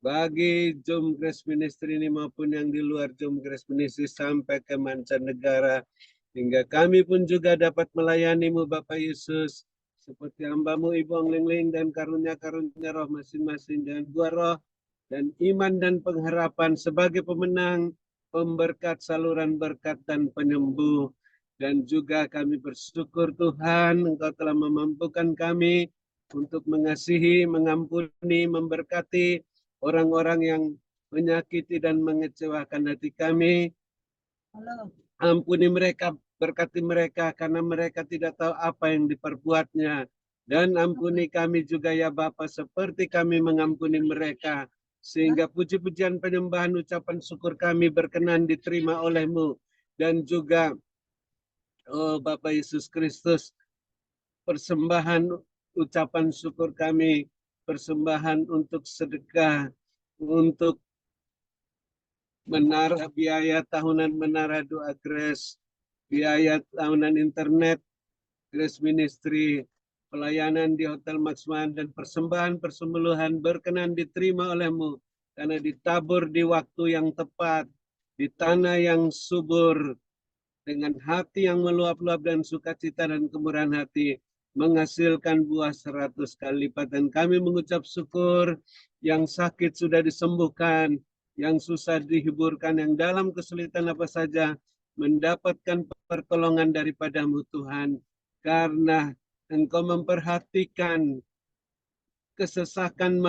bagi Jom Grace Ministry ini maupun yang di luar Jom Grace Ministry sampai ke mancanegara, hingga kami pun juga dapat melayani-Mu Bapak Yesus, seperti hamba-Mu Ibu Ongling dan karunia-karunia roh masing-masing dengan buah roh dan iman dan pengharapan sebagai pemenang, pemberkat, saluran berkat dan penyembuh. Dan juga kami bersyukur Tuhan, Engkau telah memampukan kami untuk mengasihi, mengampuni, memberkati orang-orang yang menyakiti dan mengecewakan hati kami. Ampuni mereka, berkati mereka, karena mereka tidak tahu apa yang diperbuatnya. Dan ampuni kami juga ya Bapa, seperti kami mengampuni mereka. Sehingga puji-pujian, penyembahan, ucapan syukur kami berkenan diterima oleh-Mu. Dan juga, oh Bapa Yesus Kristus, persembahan ucapan syukur kami, persembahan untuk sedekah, untuk menara biaya tahunan menara doa Grace, biaya tahunan internet Grace Ministry, pelayanan di Hotel Maxman, dan persembahan persembuluhan berkenan diterima oleh-Mu karena ditabur di waktu yang tepat, di tanah yang subur, dengan hati yang meluap-luap dan sukacita dan kemurahan hati, menghasilkan buah 100 kali lipat. Dan kami mengucap syukur, yang sakit sudah disembuhkan, yang susah dihiburkan, yang dalam kesulitan apa saja mendapatkan pertolongan daripada-Mu Tuhan, karena Engkau memperhatikan kesesakan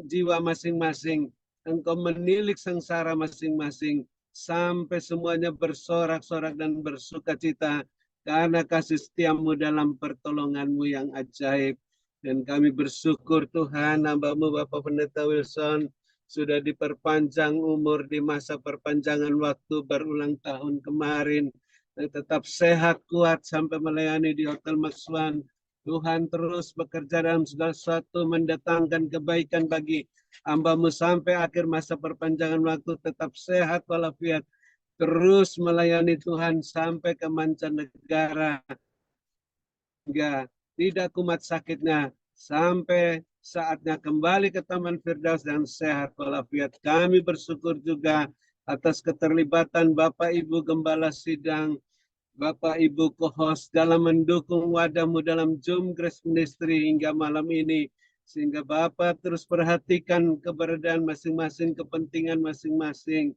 jiwa masing-masing. Engkau menilik sengsara masing-masing sampai semuanya bersorak-sorak dan bersukacita karena kasih setiamu dalam pertolonganmu yang ajaib. Dan kami bersyukur Tuhan, hamba-Mu Bapak Pendeta Wilson sudah diperpanjang umur di masa perpanjangan waktu berulang tahun kemarin. Dan tetap sehat, kuat sampai melayani di Hotel Maxwan. Tuhan terus bekerja dalam segala sesuatu, mendatangkan kebaikan bagi hamba-Mu sampai akhir masa perpanjangan waktu, tetap sehat walafiat, terus melayani Tuhan sampai ke mancanegara, hingga tidak kumat sakitnya, sampai saatnya kembali ke Taman Firdaus dan sehat walafiat. Kami bersyukur juga atas keterlibatan Bapak Ibu Gembala Sidang, Bapak Ibu co-host dalam mendukung wadah-Mu dalam Jom Grace Ministry hingga malam ini. Sehingga Bapak terus perhatikan keberadaan masing-masing, kepentingan masing-masing,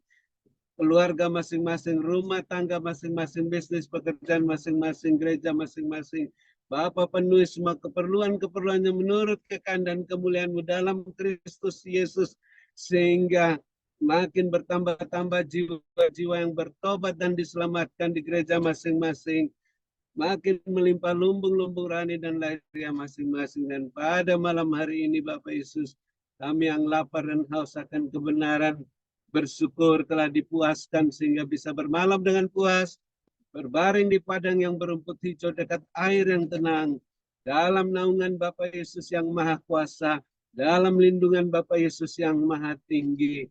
keluarga masing-masing, rumah tangga masing-masing, bisnis pekerjaan masing-masing, gereja masing-masing. Bapak penuhi semua keperluan-keperluannya menurut kehendak dan kemuliaan-Mu dalam Kristus Yesus. Sehingga makin bertambah-tambah jiwa-jiwa yang bertobat dan diselamatkan di gereja masing-masing. Makin melimpah lumbung-lumbung rohani dan lahiriah masing-masing. Dan pada malam hari ini Bapak Yesus, kami yang lapar dan haus akan kebenaran, bersyukur telah dipuaskan sehingga bisa bermalam dengan puas, berbaring di padang yang berumput hijau dekat air yang tenang, dalam naungan Bapa Yesus yang Maha Kuasa, dalam lindungan Bapa Yesus yang Maha Tinggi.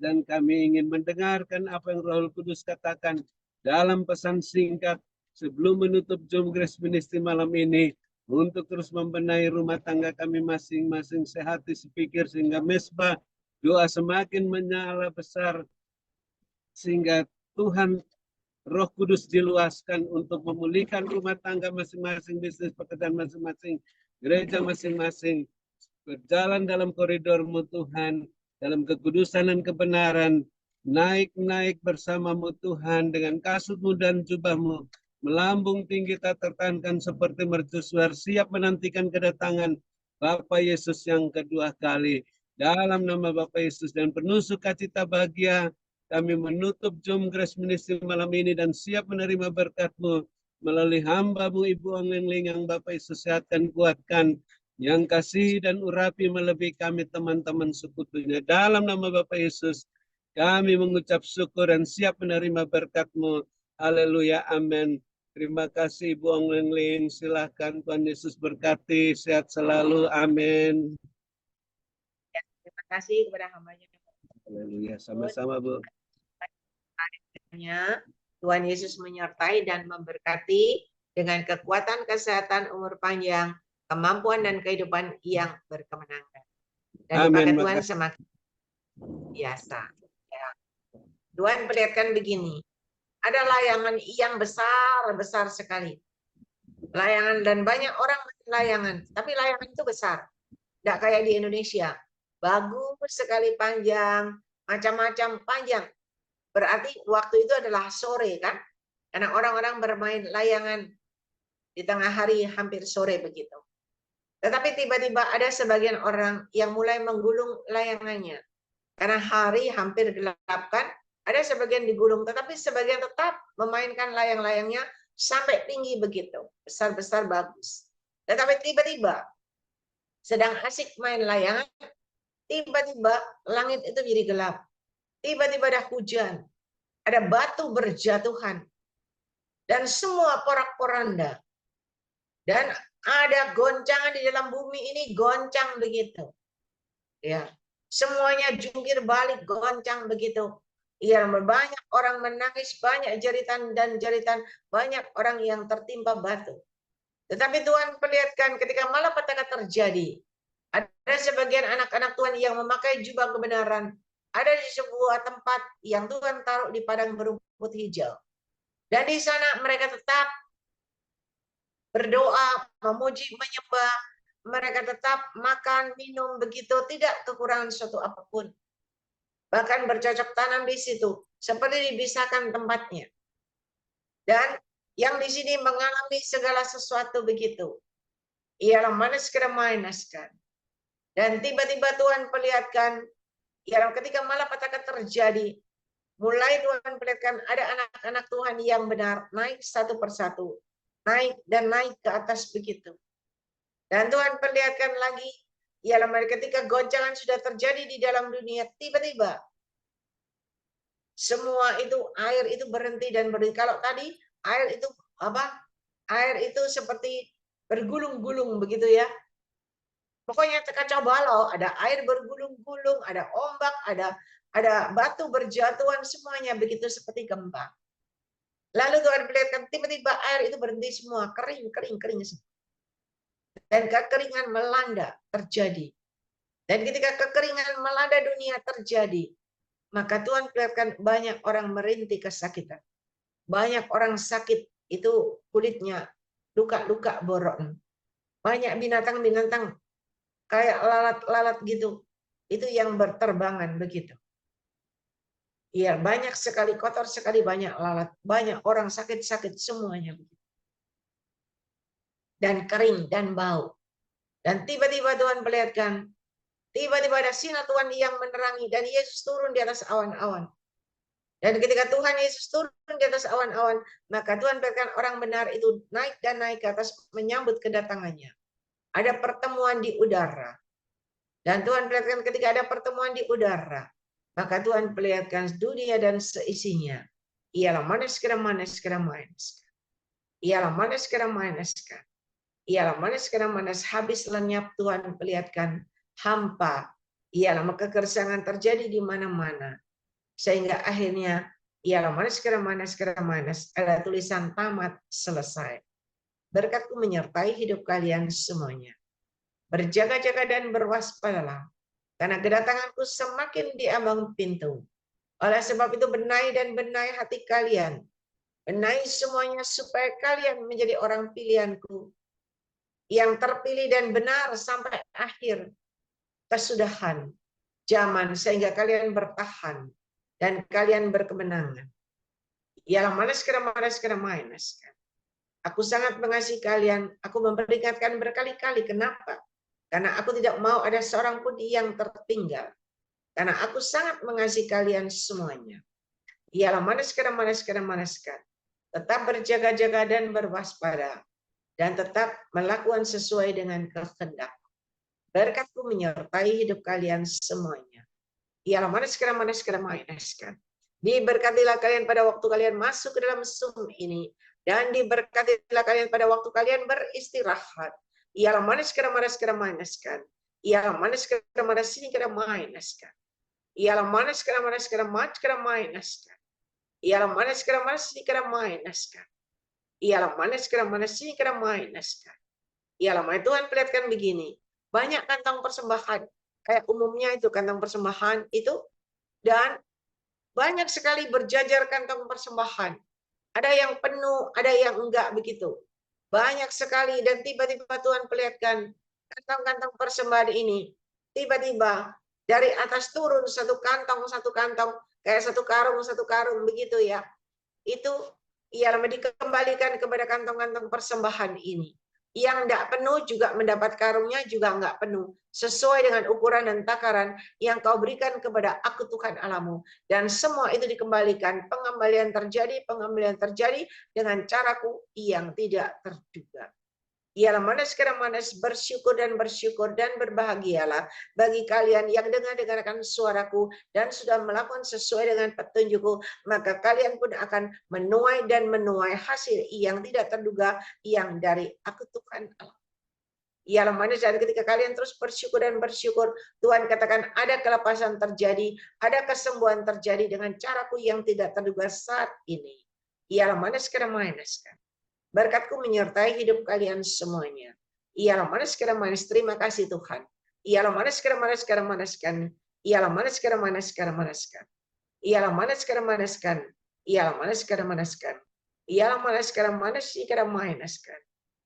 Dan kami ingin mendengarkan apa yang Roh Kudus katakan dalam pesan singkat sebelum menutup Jom Grace Ministry malam ini, untuk terus membenahi rumah tangga kami masing-masing, sehati sepikir, sehingga mesbah doa semakin menyala besar, sehingga Tuhan Roh Kudus diluaskan untuk memulihkan rumah tangga masing-masing, bisnis pekerjaan masing-masing, gereja masing-masing, berjalan dalam koridor-Mu Tuhan, dalam kekudusan dan kebenaran, naik-naik bersama-Mu Tuhan, dengan kasut-Mu dan jubah-Mu, melambung tinggi tak tertahankan seperti mercusuar, siap menantikan kedatangan Bapa Yesus yang kedua kali. Dalam nama Bapa Yesus dan penuh sukacita bahagia, kami menutup Jom Grace Ministry malam ini dan siap menerima berkat-Mu melalui hamba-Mu Ibu Ongling yang Bapak Yesus sehatkan, kuatkan, yang kasih dan urapi melebihi kami teman-teman sekutunya. Dalam nama Bapa Yesus, kami mengucap syukur dan siap menerima berkat-Mu. Haleluya, amin. Terima kasih Ibu Ongling. Silahkan, Tuhan Yesus berkati. Sehat selalu, amin. Terima kasih kepada hambanya. Haleluya, sama-sama Bu. Tuhan Yesus menyertai dan memberkati dengan kekuatan, kesehatan, umur panjang, kemampuan dan kehidupan yang berkemenangan. Dan Amin. dipakai Tuhan semakin biasa. Ya. Tuhan perlihatkan begini, ada layangan yang besar sekali. Layangan dan banyak orang layangan, tapi layangan itu besar. Tidak kayak di Indonesia. Bagus sekali panjang, macam-macam panjang. Berarti waktu itu adalah sore kan? Karena orang-orang bermain layangan di tengah hari hampir sore begitu. Tetapi tiba-tiba ada sebagian orang yang mulai menggulung layangannya. Karena hari hampir gelap kan, ada sebagian digulung, tetapi sebagian tetap memainkan layang-layangnya sampai tinggi begitu, besar-besar bagus. Tetapi tiba-tiba sedang asik main layangan, tiba-tiba langit itu jadi gelap. Tiba-tiba ada hujan, ada batu berjatuhan, dan semua porak-poranda. Dan ada goncangan di dalam bumi ini, goncang begitu. Ya, semuanya jungkir balik, goncang begitu. Ya, banyak orang menangis, banyak jeritan dan jeritan, banyak orang yang tertimpa batu. Tetapi Tuhan perlihatkan ketika malapetaka terjadi, ada sebagian anak-anak Tuhan yang memakai jubah kebenaran, ada di sebuah tempat yang Tuhan taruh di padang berumput hijau. Dan di sana mereka tetap berdoa, memuji, menyembah, mereka tetap makan, minum begitu, tidak kekurangan suatu apapun. Bahkan bercocok tanam di situ, seperti dibisahkan tempatnya. Dan yang di sini mengalami segala sesuatu begitu. Ialah manas keramainaskan. Dan tiba-tiba Tuhan perlihatkan, ialah ketika malapetaka terjadi, mulai Tuhan perlihatkan ada anak-anak Tuhan yang benar, naik satu persatu. Naik dan naik ke atas begitu. Dan Tuhan perlihatkan lagi, ialah ketika goncangan sudah terjadi di dalam dunia, tiba-tiba semua itu air itu berhenti dan berhenti. Kalau tadi air itu apa? Air itu seperti bergulung-gulung begitu ya. Pokoknya kacau balau, ada air bergulung-gulung, ada ombak, ada batu berjatuhan, semuanya begitu seperti gempa. Lalu Tuhan perlihatkan tiba-tiba air itu berhenti semua, kering. Dan kekeringan melanda terjadi. Dan ketika kekeringan melanda dunia terjadi, maka Tuhan perlihatkan banyak orang merintih kesakitan. Banyak orang sakit, itu kulitnya luka-luka borok. Banyak binatang-binatang kayak lalat-lalat gitu, itu yang berterbangan begitu. Iya, banyak sekali, kotor sekali, banyak lalat, banyak orang sakit-sakit semuanya begitu. Dan kering dan bau. Dan tiba-tiba Tuhan perlihatkan, tiba-tiba ada sinar Tuhan yang menerangi, dan Yesus turun di atas awan-awan. Dan ketika Tuhan Yesus turun di atas awan-awan, maka Tuhan perlihatkan orang benar itu naik dan naik ke atas menyambut kedatangannya. Ada pertemuan di udara. Dan Tuhan perlihatkan ketika ada pertemuan di udara, maka Tuhan perlihatkan dunia dan seisinya. Ialah manas. Ialah manas, habis lenyap. Tuhan perlihatkan hampa. Ialah maka kegersangan terjadi di mana-mana. Sehingga akhirnya ialah manas. Ada tulisan tamat, selesai. Berkatku menyertai hidup kalian semuanya. Berjaga-jaga dan berwaspadalah, karena kedatanganku semakin di ambang pintu. Oleh sebab itu benahi dan benahi hati kalian. Benahi semuanya supaya kalian menjadi orang pilihanku, yang terpilih dan benar sampai akhir kesudahan zaman, sehingga kalian bertahan dan kalian berkemenangan. Ialah manas. Aku sangat mengasihi kalian. Aku memperingatkan berkali-kali. Kenapa? Karena aku tidak mau ada seorang pun yang tertinggal. Karena aku sangat mengasihi kalian semuanya. Ialah manas. Tetap berjaga-jaga dan berwaspada. Dan tetap melakukan sesuai dengan kehendak. Berkatku menyertai hidup kalian semuanya. Ialah manas. Diberkatilah kalian pada waktu kalian masuk ke dalam Zoom ini. Dan diberkatilah kalian pada waktu kalian beristirahat. Ialah manas. Ialah manas. Ialah manas. Ialah manas. Ialah Tuhan perlihatkan begini. Banyak kantong persembahan kayak umumnya itu kantong persembahan itu, dan banyak sekali berjajar kantong persembahan. Ada yang penuh, ada yang enggak begitu. Banyak sekali, dan tiba-tiba Tuhan perlihatkan kantong-kantong persembahan ini. Tiba-tiba dari atas turun satu kantong, kayak satu karung begitu ya. Itu ialah dikembalikan kepada kantong-kantong persembahan ini. Yang tidak penuh juga mendapat karungnya juga enggak penuh. Sesuai dengan ukuran dan takaran yang kau berikan kepada aku Tuhan Allahmu. Dan semua itu dikembalikan. Pengembalian terjadi dengan caraku yang tidak terduga. Ialah manas bersyukur dan berbahagialah bagi kalian yang dengarkan suaraku dan sudah melakukan sesuai dengan petunjukku, maka kalian pun akan menuai hasil yang tidak terduga yang dari aku Tuhan Allah. Ialah manis, dan ketika kalian terus bersyukur, Tuhan katakan ada kelepasan terjadi, ada kesembuhan terjadi dengan caraku yang tidak terduga saat ini. Ialah manis. Berkatku menyertai hidup kalian semuanya. Ialah manis. Terima kasih Tuhan. Ialah manis. Ialah manis.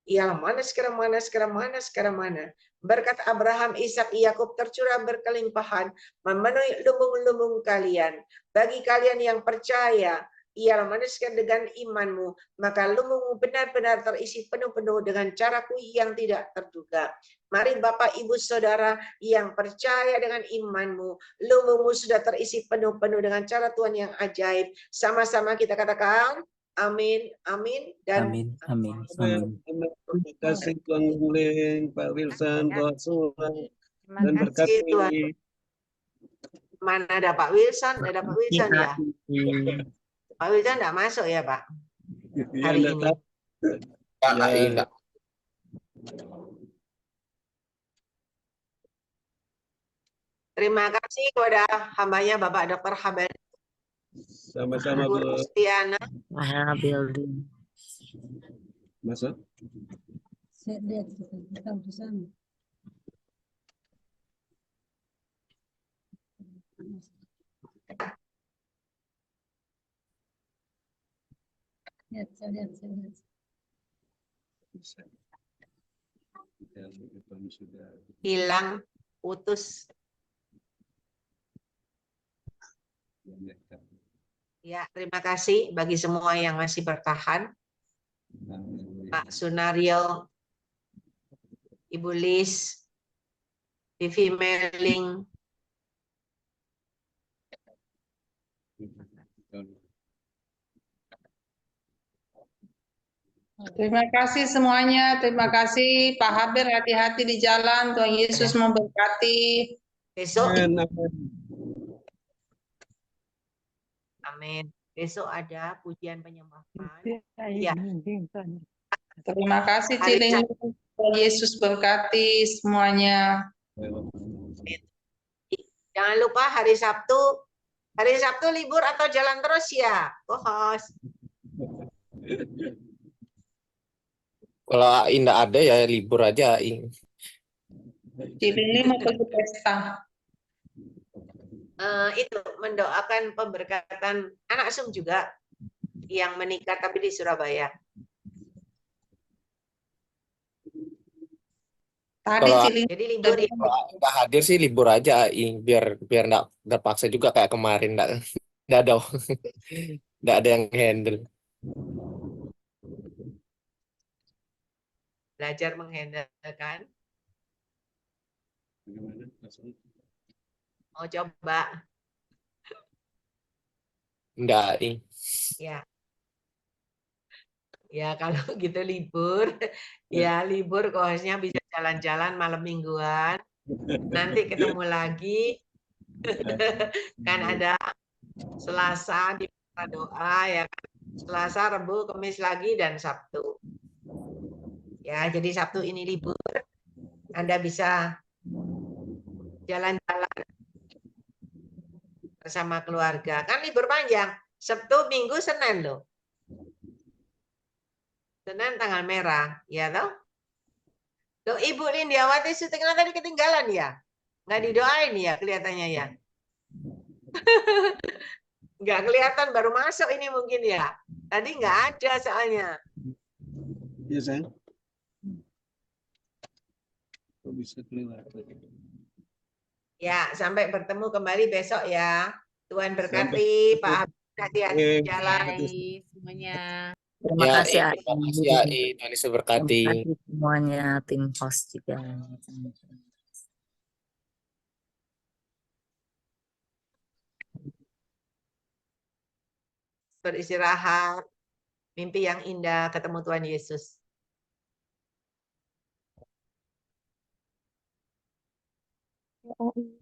Ialah manis. Berkat Abraham, Ishak, Yakub tercurah berkelimpahan, memenuhi lumbung-lumbung kalian. Bagi kalian yang percaya, ialah maniskan dengan imanmu, maka lumbungmu benar-benar terisi penuh-penuh dengan caraku yang tidak terduga. Mari Bapak, Ibu, Saudara yang percaya dengan imanmu, lumbungmu sudah terisi penuh-penuh dengan cara Tuhan yang ajaib. Sama-sama kita katakan, amin, amin, dan Amin, amin, Amin. amin. Terima kasih Tuan Guling, Pak Wilson, buat semua. Dan terima kasih Tuhan. berkati. Mana ada Pak Wilson? Ada Pak Wilson ya? Pak Wilson enggak masuk ya Pak? Ya, Hari enggak ini. tahu. Pak, Ya. enggak. Terima kasih kepada hambanya Bapak Dr. Habel Sama-sama Bu. Kristiana. Building. Masuk. Saya lihat kita bersama. Lihat, saya lihat. Hilang, putus. Ya, terima kasih bagi semua yang masih bertahan. Pak Sunario, Ibu Lis, Vivi Meling, Terima kasih semuanya. Terima kasih Pak Haber, hati-hati di jalan. Tuhan Yesus memberkati. besok, Amin. amin. Besok ada pujian penyembahan. Ya. Terima kasih Hari Ciling. Tuhan Yesus berkati semuanya. Jangan lupa hari Sabtu libur atau jalan terus ya, host. Kalau indah ada ya libur aja. Ciling mau pergi pesta. Itu mendoakan pemberkatan anak Sum juga yang menikah tapi di Surabaya. Tadi Kalau- Ciling. Jadi libur ya. Kalau nggak hadir sih libur aja, biar nggak terpaksa juga kayak kemarin nggak ada nggak ada yang handle. Belajar menghandle kan. Mau coba Nggak ya. Ya kalau gitu libur, ya libur kohosnya bisa jalan-jalan malam mingguan. Nanti ketemu lagi. Kan ada Selasa di doa ya kan. Selasa, Rabu, Kamis lagi dan Sabtu. Ya, jadi Sabtu ini libur. Anda bisa jalan-jalan bersama keluarga. Kan libur panjang. Sabtu, Minggu, Senin loh. Senin tanggal merah, ya toh? Loh, Ibu Lindiawati syutingnya tadi ketinggalan ya? Nggak didoain ya kelihatannya ya. Nggak kelihatan, baru masuk ini mungkin ya. Tadi nggak ada soalnya. Ya sayang. Kok bisa kelewat? Ya, sampai bertemu kembali besok ya. Tuhan berkati Sampai Pak Habib, hati-hati di jalan. Bye semuanya. Terima Ya, kasih terima kasih Ai. Ai. Tuhan Yesus Terima berkati. kasih semuanya, tim host juga. Beristirahat, mimpi yang indah, ketemu Tuhan Yesus. Ya,